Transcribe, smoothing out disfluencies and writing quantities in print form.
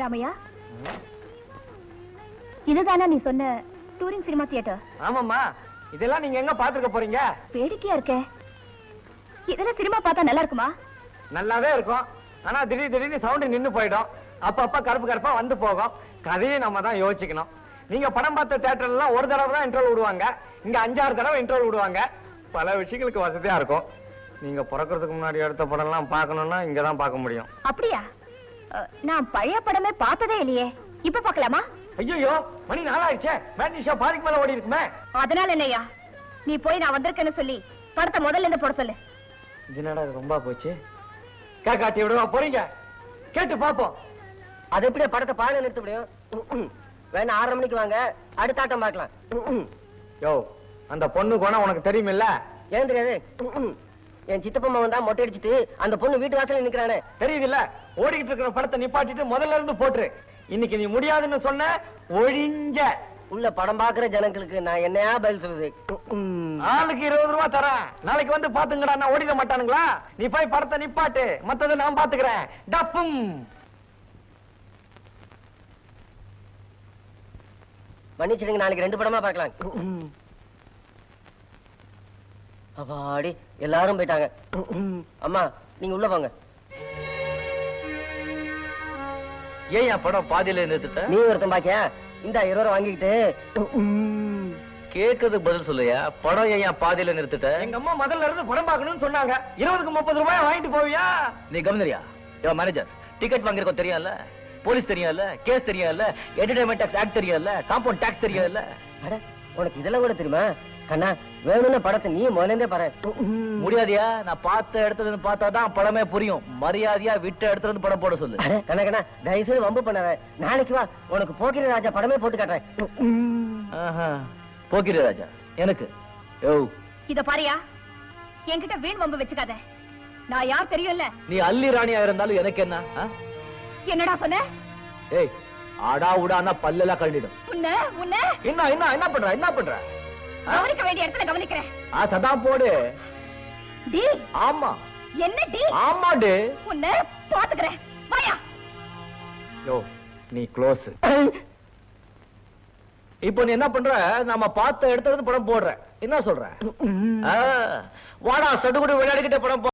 ராமையா, இதுதானா நீ சொன்ன டூரிங் சினிமா தியேட்டர்? ஆமாம்மா, இதெல்லாம் நீங்க எங்க பாத்துக்க போறீங்க? வேடிக்கையா இருக்க. இதெல்லாம் சினிமா பார்த்தா நல்லா இருக்குமா? நல்லாவே இருக்கும். ஆனா திடீர்னு சவுண்ட் நின்னு போயிடும். அப்பப்ப கருப்பு கருப்பா வந்து போகும். கதையை நம்ம தான் யோசிக்கணும். நீங்க படம் பார்த்த தியேட்டர்ல எல்லாம் ஒரு தடவை தான் இன்ட்ரோல் விடுவாங்க. இங்க 5-6 தடவை இன்ட்ரோல் விடுவாங்க. பல விஷயங்களுக்கு வசதியா இருக்கும். நீங்க பிறக்கிறதுக்கு முன்னாடி எடுத்த படம் எல்லாம் பார்க்கணும்னா இங்கதான் பார்க்க முடியும். அப்படியா? நான் பழைய படமே பார்த்ததே இல்லையே. இப்ப பார்க்கலாமா? ஐயோ, மணி 4 ஆயிடுச்சே. மேட்னி ஷோ பாதிக்கு மேல ஓடி இருக்குமே. அதனால என்னையா, நீ போய் நான் வந்திருக்கேன்னு சொல்லி படத்தை முதல்ல இருந்து போட சொல்லு. என்னடா இது ரொம்ப போச்சு. கேக்காட்டி விடுவா போறீங்க? கேட்டு பாப்போம். அது எப்படி படத்தை பாருங்க நிறுத்த முடியும்? வேணா 6:30 மணிக்கு வாங்க, அடுத்த ஆட்டம் பார்க்கலாம். யோ, அந்த பொண்ணு குணம் உனக்கு தெரியுமில்ல? ஏன் தெரியாது? என் சித்தப்பா வந்தா மொட்டை அடிச்சுட்டு அந்த பொண்ணு வீட்டு வாசல்ல நிக்கிறானே. தெரியுதுல்ல? ஓடிக்கிட்டு இருக்கிற படத்தை நிப்பாட்டிட்டு முதல்ல இருந்து போட்டுரு. இன்னைக்கு நீ முடியாதுன்னு சொன்ன ஒழிஞ்ச. உள்ள படம் பாக்குற ஜனங்களுக்கு நான் என்னையா பதில் சொல்றது? ஆளுக்கு 20 ரூபாய் தரேன். நாளைக்கு வந்து பாத்துங்கடா. நான் ஓடிட மாட்டானுங்களா? நீ போய் படத்தை நிப்பாட்டு, மத்ததை நான் பாத்துக்கிறேன். டப்பும். மன்னிச்சிடுங்க, நாளைக்கு 2 படமா பார்க்கலாம். அப்பாடி, எல்லாரும் போயிட்டாங்க. அம்மா, நீங்க உள்ள போங்க. ஏன் என் படம் பாதியில நிறுத்துட்ட? நீ ஒருத்தன் பாக்கியா? இந்த 20 ரூபாய் வாங்கிக்கிட்டு கேக்குறதுக்கு பதில் சொல்லையா? படம் ஏன் பாதியில நிறுத்துட்ட? எங்க அம்மா முதல்ல இருந்து படம் பார்க்கணும்னு சொன்னாங்க. 20க்கு 30 ரூபாய் வாங்கிட்டு போவியா? நீ கவனிரியா? யோ மேனேஜர், டிக்கெட் வாங்கிருக்கோம் தெரியும்ல? போலீஸ் தெரியும்ல? கேஸ் தெரியும்ல? என்டர்டைன்மெண்ட் டாக்ஸ் ஆக்ட் தெரியும்ல? காம்பவுண்ட் டாக்ஸ் தெரியும்ல? அட, உனக்கு இதெல்லாம் கூட தெரியுமா? கண்ணா, வேணும்னு படத்தை நீ முதல்ல பாரு. முடியாதியா? நான் பார்த்த இடத்துல இருந்து பார்த்தாதான் படமே புரியும். மரியாதையா விட்ட இடத்துல இருந்து படம் போட சொல்லு. கண்ணா கண்ணா, தயவு செய்து வம்பு பண்ணாத. நாளைக்கு வா, உனக்கு போக்கிரி ராஜா படமே போட்டு காட்டுறேன். போக்கிரி ராஜா எனக்கு? யோ, இத பாரியா, என்கிட்ட வீண் வம்பு வச்சுக்காத. நான் யார் தெரியும்ல? நீ அல்லி ராணியா இருந்தாலும் எனக்கு என்ன? என்னடா சொன்ன? ஏய், ஆடா உடானா பல்லெல்லாம் கழண்டிடும். என்ன பண்ற? கவனிக்க வேண்டிய இடத்துல கவனிக்கிறேன். சதா போடு. டி. ஆமா. என்ன டி? ஆமா டி. உன்னை பாத்துக்கிறேன். வாயா. யோ, நீ க்ளோஸ். இப்போ நீ என்ன பண்ற? நாம பார்த்த இடத்துல இருந்து படம் போடுற. என்ன சொல்ற? வாடா, சடுகுடு விளையாடிக்கிட்ட படம்